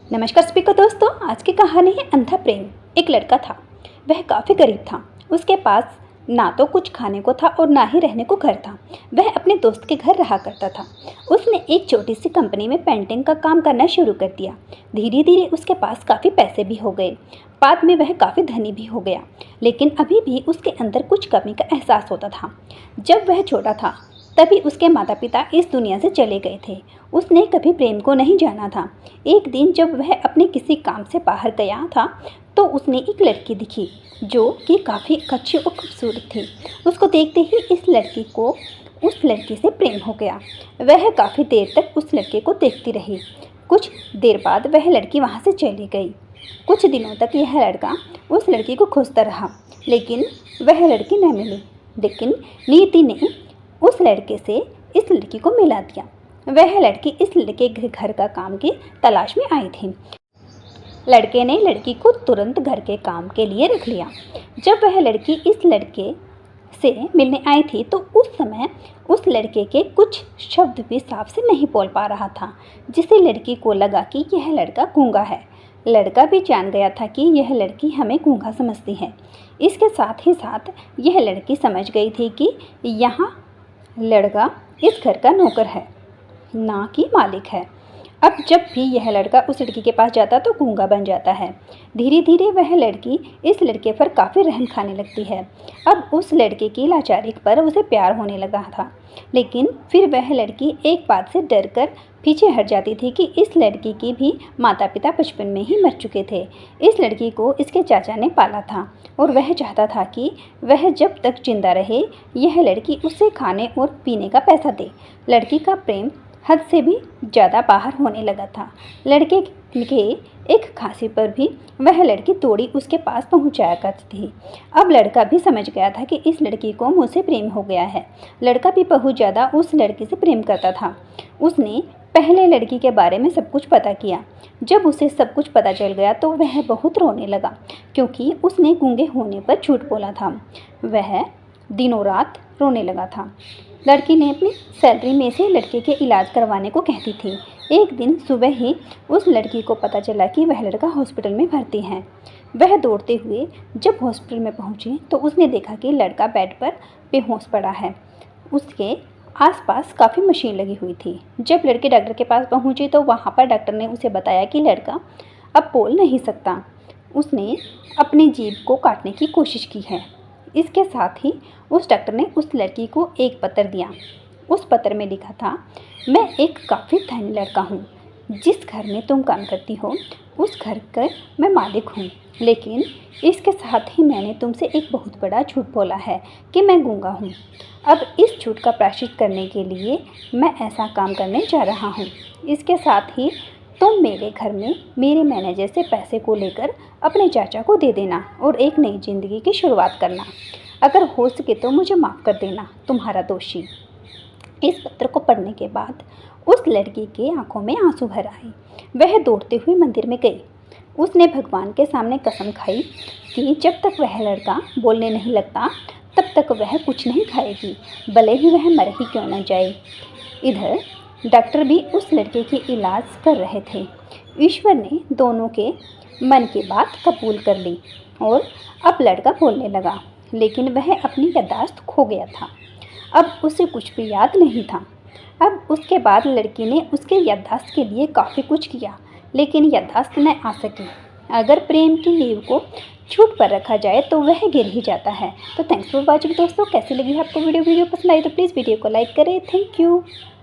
नमस्कार स्पीकर दोस्तों, आज की कहानी है अंधा प्रेम। एक लड़का था, वह काफ़ी गरीब था। उसके पास ना तो कुछ खाने को था और ना ही रहने को घर था। वह अपने दोस्त के घर रहा करता था। उसने एक छोटी सी कंपनी में पेंटिंग का काम करना शुरू कर दिया। धीरे धीरे उसके पास काफ़ी पैसे भी हो गए। बाद में वह काफ़ी धनी भी हो गया, लेकिन अभी भी उसके अंदर कुछ कमी का एहसास होता था। जब वह छोटा था तभी उसके माता पिता इस दुनिया से चले गए थे। उसने कभी प्रेम को नहीं जाना था। एक दिन जब वह अपने किसी काम से बाहर गया था तो उसने एक लड़की दिखी जो कि काफ़ी अच्छी और खूबसूरत थी। उसको देखते ही इस लड़की को उस लड़की से प्रेम हो गया। वह काफ़ी देर तक उस लड़के को देखती रही। कुछ देर बाद वह लड़की वहाँ से चली गई। कुछ दिनों तक यह लड़का उस लड़की को खोजता रहा, लेकिन वह लड़की न मिली। लेकिन नीति ने उस लड़के से इस लड़की को मिला दिया। वह लड़की इस लड़के के घर का काम की तलाश में आई थी। लड़के ने लड़की को तुरंत घर के काम के लिए रख लिया। जब वह लड़की इस लड़के से मिलने आई थी तो उस समय उस लड़के के कुछ शब्द भी साफ से नहीं बोल पा रहा था, जिससे लड़की को लगा कि यह लड़का गूंगा है। लड़का भी जान गया था कि यह लड़की हमें गूंगा समझती है। इसके साथ ही साथ यह लड़की समझ गई थी कि यहाँ लड़का इस घर का नौकर है, ना कि मालिक है। अब जब भी यह लड़का उस लड़की के पास जाता तो गूंगा बन जाता है। धीरे धीरे वह लड़की इस लड़के पर काफ़ी रहम खाने लगती है। अब उस लड़के की लाचारी पर उसे प्यार होने लगा था, लेकिन फिर वह लड़की एक बात से डर कर पीछे हट जाती थी कि इस लड़की की भी माता पिता बचपन में ही मर चुके थे। इस लड़की को इसके चाचा ने पाला था और वह चाहता था कि वह जब तक जिंदा रहे यह लड़की उसे खाने और पीने का पैसा दे। लड़की का प्रेम हद से भी ज़्यादा बाहर होने लगा था। लड़के के एक खांसी पर भी वह लड़की तोड़ी उसके पास पहुंचाया करती थी। अब लड़का भी समझ गया था कि इस लड़की को मुझसे प्रेम हो गया है। लड़का भी बहुत ज़्यादा उस लड़की से प्रेम करता था। उसने पहले लड़की के बारे में सब कुछ पता किया। जब उसे सब कुछ पता चल गया तो वह बहुत रोने लगा, क्योंकि उसने गूंगे होने पर झूठ बोला था। वह दिनों रात रोने लगा था। लड़की ने अपनी सैलरी में से लड़के के इलाज करवाने को कहती थी। एक दिन सुबह ही उस लड़की को पता चला कि वह लड़का हॉस्पिटल में भर्ती है। वह दौड़ते हुए जब हॉस्पिटल में पहुंची तो उसने देखा कि लड़का बेड पर बेहोश पड़ा है। उसके आसपास काफ़ी मशीन लगी हुई थी। जब लड़की डॉक्टर के पास पहुंची तो वहां पर डॉक्टर ने उसे बताया कि लड़का अब बोल नहीं सकता। उसने अपनी जीभ को काटने की कोशिश की है। इसके साथ ही उस डॉक्टर ने उस लड़की को एक पत्र दिया। उस पत्र में लिखा था, मैं एक काफ़ी धनी लड़का हूँ। जिस घर में तुम काम करती हो उस घर का मैं मालिक हूँ, लेकिन इसके साथ ही मैंने तुमसे एक बहुत बड़ा झूठ बोला है कि मैं गूंगा हूँ। अब इस झूठ का प्रायश्चित करने के लिए मैं ऐसा काम करने जा रहा हूँ। इसके साथ ही तुम मेरे घर में मेरे मैनेजर से पैसे को लेकर अपने चाचा को दे देना और एक नई ज़िंदगी की शुरुआत करना। अगर हो सके तो मुझे माफ़ कर देना, तुम्हारा दोषी। इस पत्र को पढ़ने के बाद उस लड़की के आंखों में आंसू भर आए। वह दौड़ते हुए मंदिर में गई। उसने भगवान के सामने कसम खाई कि जब तक वह लड़का बोलने नहीं लगता तब तक वह कुछ नहीं खाएगी, भले ही वह मर ही क्यों न जाए। इधर डॉक्टर भी उस लड़के की इलाज कर रहे थे। ईश्वर ने दोनों के मन की बात कबूल कर ली और अब लड़का बोलने लगा, लेकिन वह अपनी याददाश्त खो गया था। अब उसे कुछ भी याद नहीं था। अब उसके बाद लड़की ने उसके याददाश्त के लिए काफ़ी कुछ किया, लेकिन याददाश्त न आ सकी। अगर प्रेम की नींव को झूठ पर रखा जाए तो वह गिर ही जाता है। तो थैंक्स फॉर वॉचिंग दोस्तों। कैसी लगी आपको वीडियो पसंद आई तो प्लीज़ वीडियो को लाइक करें। Thank you.